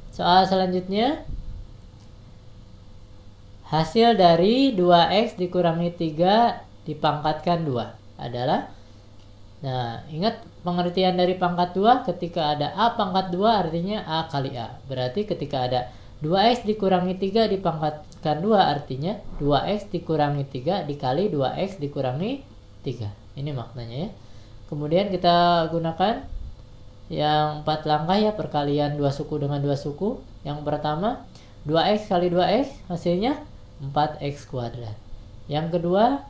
Soal selanjutnya, hasil dari 2x dikurangi 3 dipangkatkan 2 adalah, nah ingat pengertian dari pangkat 2, ketika ada A pangkat 2 artinya A kali A. Berarti ketika ada 2x dikurangi 3 dipangkatkan 2 artinya 2x dikurangi 3 dikali 2x dikurangi 3. Ini maknanya ya. Kemudian kita gunakan yang 4 langkah ya, perkalian 2 suku dengan 2 suku. Yang pertama 2x kali 2x hasilnya 4x kuadrat. Yang kedua,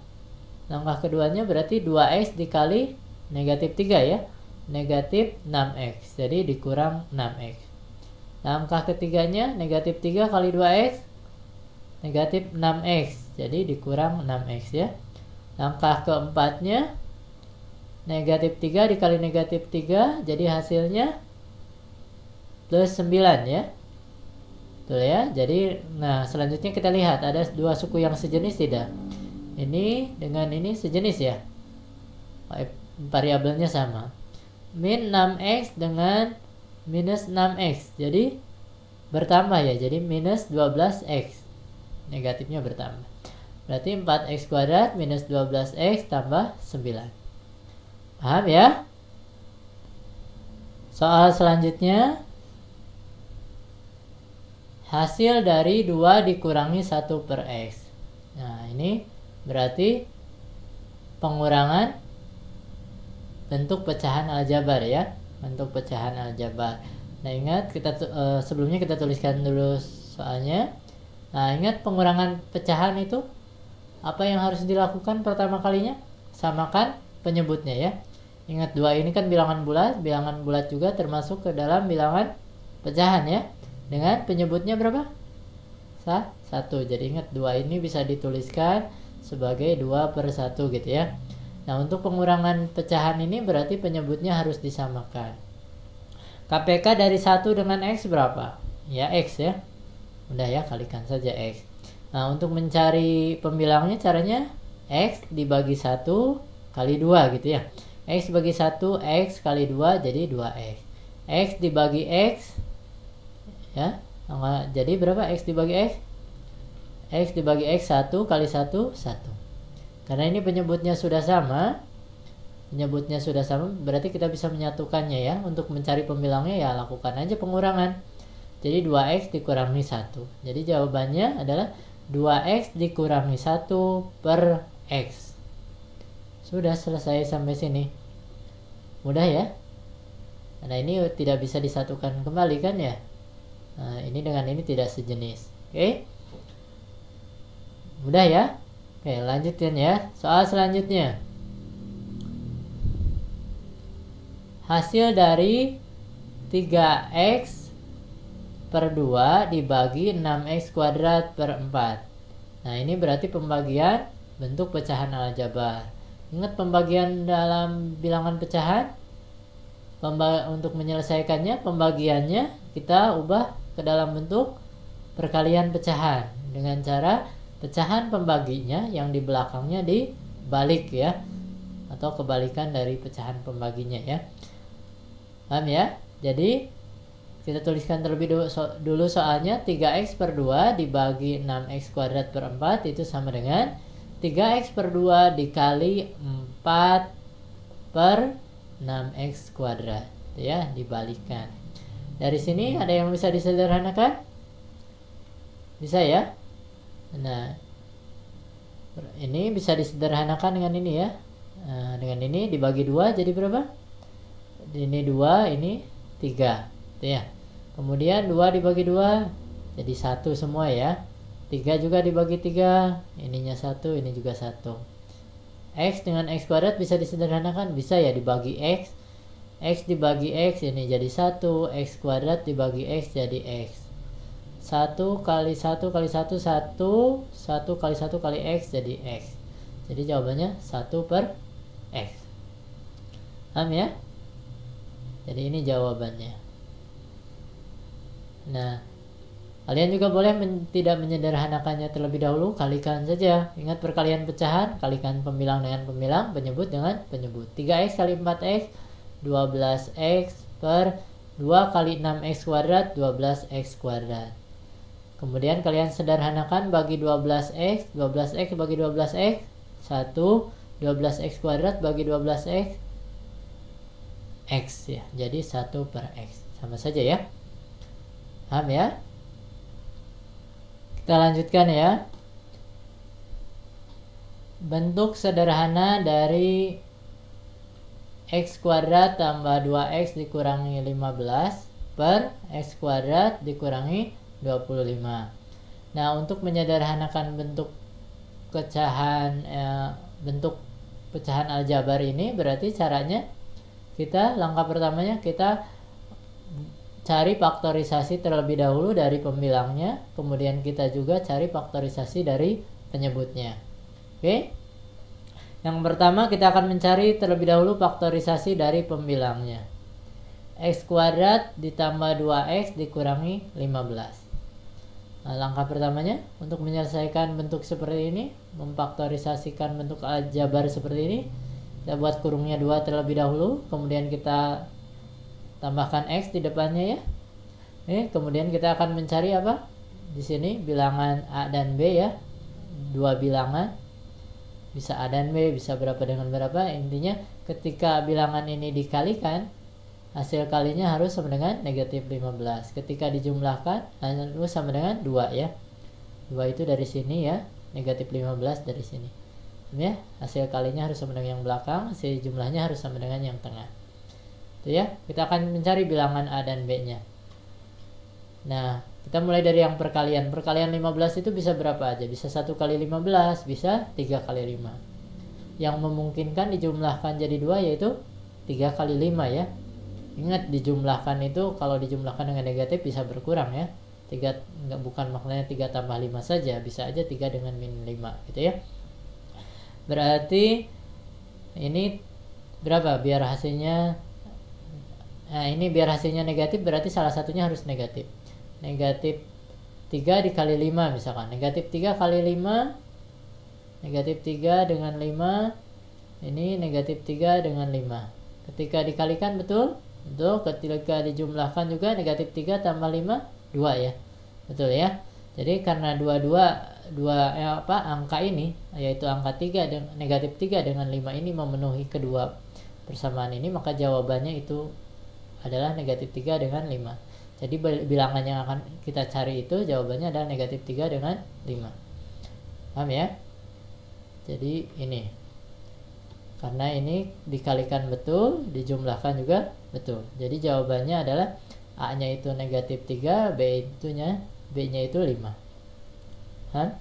langkah keduanya berarti 2x dikali negatif 3 ya, negatif 6x, jadi dikurang 6x. Langkah ketiganya negatif 3 kali 2x, negatif 6x, jadi dikurang 6x ya. Langkah keempatnya negatif 3 dikali negatif 3, jadi hasilnya plus 9 ya. Betul ya. Jadi nah selanjutnya kita lihat ada dua suku yang sejenis tidak. Ini dengan ini sejenis ya. Variabelnya sama. Min 6x dengan minus 6x. Jadi bertambah ya. Jadi minus 12x. Negatifnya bertambah. Berarti 4x kuadrat minus 12x tambah 9. Paham ya? Soal selanjutnya, hasil dari 2 dikurangi 1 per x. Nah ini berarti pengurangan bentuk pecahan aljabar ya. Bentuk pecahan aljabar. Nah ingat kita sebelumnya kita tuliskan dulu soalnya. Nah ingat pengurangan pecahan itu apa yang harus dilakukan pertama kalinya? Samakan penyebutnya ya. Ingat 2 ini kan bilangan bulat juga termasuk ke dalam bilangan pecahan ya. Dengan penyebutnya berapa? 1. Jadi ingat 2 ini bisa dituliskan sebagai 2 per 1 gitu ya. Nah untuk pengurangan pecahan ini berarti penyebutnya harus disamakan. KPK dari 1 dengan X berapa? Ya X ya. Udah ya, kalikan saja X. Nah untuk mencari pembilangnya caranya X dibagi 1 kali 2 gitu ya. X bagi 1, X kali 2 jadi 2X. X dibagi X ya. Jadi berapa X dibagi X? X dibagi X 1 kali 1, 1. Karena ini penyebutnya sudah sama. Berarti kita bisa menyatukannya ya. Untuk mencari pembilangnya ya lakukan aja pengurangan. Jadi 2X dikurangi 1. Jadi jawabannya adalah 2X dikurangi 1 per X. Sudah selesai sampai sini. Mudah ya. Nah ini tidak bisa disatukan kembali kan ya. Nah ini dengan ini tidak sejenis. Oke. Mudah ya. Oke lanjutkan ya. Soal selanjutnya. Hasil dari 3x per 2 dibagi 6x kuadrat per 4. Nah ini berarti pembagian bentuk pecahan aljabar. Ingat pembagian dalam bilangan pecahan? Untuk menyelesaikannya, pembagiannya kita ubah ke dalam bentuk perkalian pecahan. Dengan cara pecahan pembaginya yang di belakangnya dibalik ya. Atau kebalikan dari pecahan pembaginya ya. Paham ya? Jadi kita tuliskan terlebih dulu soalnya 3x per 2 dibagi 6x kuadrat per 4 itu sama dengan 3x per 2 dikali 4 per 6x kuadrat ya, dibalikan. Dari sini ada yang bisa disederhanakan? Bisa ya? Nah ini bisa disederhanakan dengan ini ya. Nah, dengan ini dibagi 2 jadi berapa? Ini 2, ini 3 ya. Kemudian 2 dibagi 2 jadi 1 semua ya. 3 juga dibagi 3, ininya 1, ini juga 1. X dengan X kuadrat bisa disederhanakan, bisa ya, dibagi X. X dibagi X ini jadi 1, X kuadrat dibagi X jadi X. 1 kali 1 kali 1, 1. 1 kali 1 kali X jadi X. Jadi jawabannya 1 per X. Paham ya? Jadi ini jawabannya. Nah kalian juga boleh tidak menyederhanakannya terlebih dahulu, kalikan saja. Ingat perkalian pecahan, kalikan pembilang dengan pembilang, penyebut dengan penyebut. 3x kali 4x 12x per 2 kali 6x kuadrat 12x kuadrat. Kemudian kalian sederhanakan bagi 12x, 12x bagi 12x 1, 12x kuadrat bagi 12x x ya. Jadi 1 per x. Sama saja ya. Paham ya? Kita lanjutkan ya. Bentuk sederhana dari x kuadrat tambah 2x dikurangi 15 per x kuadrat dikurangi 25. Nah, untuk menyederhanakan bentuk pecahan aljabar ini, berarti caranya langkah pertamanya kita cari faktorisasi terlebih dahulu dari pembilangnya, kemudian kita juga cari faktorisasi dari penyebutnya. Oke? Yang pertama kita akan mencari terlebih dahulu faktorisasi dari pembilangnya. X kuadrat ditambah 2x dikurangi 15. Nah, langkah pertamanya untuk menyelesaikan bentuk seperti ini, memfaktorisasikan bentuk aljabar seperti ini, kita buat kurungnya 2 terlebih dahulu, kemudian kita tambahkan x di depannya ya. Kemudian kita akan mencari apa? Di sini bilangan a dan b ya. Dua bilangan. Bisa a dan b, bisa berapa dengan berapa. Intinya ketika bilangan ini dikalikan, hasil kalinya harus sama dengan negatif 15. Ketika dijumlahkan harus sama dengan 2 ya. 2 itu dari sini ya, negatif 15 dari sini ya. Hasil kalinya harus sama dengan yang belakang, hasil jumlahnya harus sama dengan yang tengah. Itu ya. Kita akan mencari bilangan a dan b nya. Nah, kita mulai dari yang perkalian. Perkalian 15 itu bisa berapa aja? Bisa 1 kali 15, bisa 3 kali 5. Yang memungkinkan dijumlahkan jadi 2 yaitu 3 kali 5 ya. Ingat, dijumlahkan itu kalau dijumlahkan dengan negatif bisa berkurang ya. 3 bukan maknanya 3 tambah 5 saja, bisa aja 3 dengan min 5 gitu ya. Berarti ini berapa biar hasilnya? Nah, ini biar hasilnya negatif berarti salah satunya harus negatif. Negatif 3 dikali 5 misalkan. Negatif 3 kali 5, negatif 3 dengan 5, ini negatif 3 dengan 5. Ketika dikalikan betul? Betul. Ketika dijumlahkan juga negatif 3 tambah 5, 2 ya. Betul ya. Jadi karena angka ini, yaitu angka 3 dan negatif 3 dengan 5 ini memenuhi kedua persamaan ini, maka jawabannya itu adalah negatif 3 dengan 5. Jadi bilangan yang akan kita cari itu jawabannya adalah negatif 3 dengan 5. Paham ya? Jadi ini. Karena ini dikalikan betul, dijumlahkan juga betul. Jadi jawabannya adalah A-nya itu negatif 3, B-nya itu 5. Hah?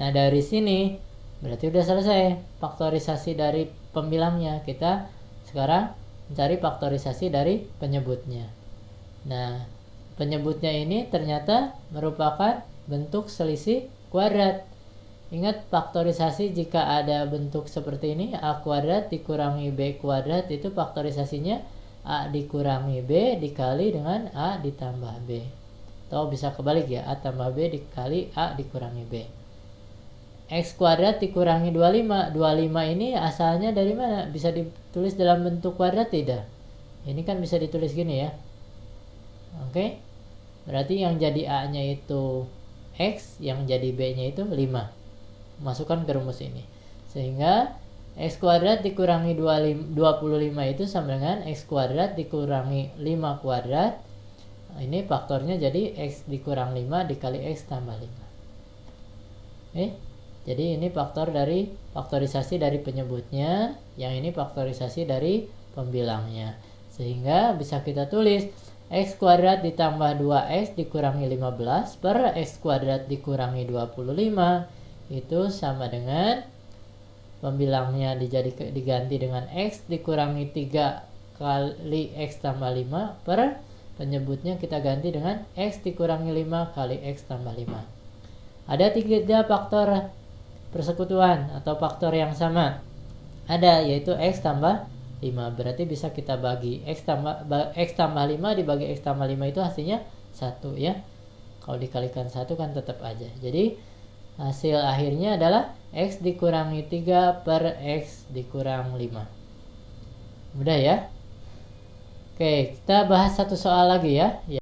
Nah, dari sini berarti udah selesai faktorisasi dari pembilangnya. Kita sekarang mencari faktorisasi dari penyebutnya. Nah, penyebutnya ini ternyata merupakan bentuk selisih kuadrat. Ingat, faktorisasi jika ada bentuk seperti ini, A kuadrat dikurangi B kuadrat, itu faktorisasinya A dikurangi B dikali dengan A ditambah B. Atau bisa kebalik ya, A tambah B dikali A dikurangi B. X kuadrat dikurangi 25. 25 ini asalnya dari mana? Bisa ditulis dalam bentuk kuadrat tidak? Ini kan bisa ditulis gini ya. Oke. Berarti yang jadi A-nya itu X, yang jadi B-nya itu 5. Masukkan ke rumus ini. Sehingga X kuadrat dikurangi 25 itu sama dengan X kuadrat dikurangi 5 kuadrat. Ini faktornya jadi X dikurang 5 dikali X tambah 5. Jadi ini faktorisasi dari penyebutnya, yang ini faktorisasi dari pembilangnya. Sehingga bisa kita tulis X kuadrat ditambah 2X dikurangi 15 per X kuadrat dikurangi 25 itu sama dengan pembilangnya diganti dengan X dikurangi 3 kali X tambah 5 per penyebutnya kita ganti dengan X dikurangi 5 kali X tambah 5. Ada 3 faktor persekutuan atau faktor yang sama. Ada, yaitu X tambah 5. Berarti bisa kita bagi X tambah 5 dibagi X tambah 5 itu hasilnya 1 ya. Kalau dikalikan 1 kan tetap aja. Jadi hasil akhirnya adalah X dikurangi 3 per X dikurang 5. Mudah ya? Oke, kita bahas satu soal lagi ya.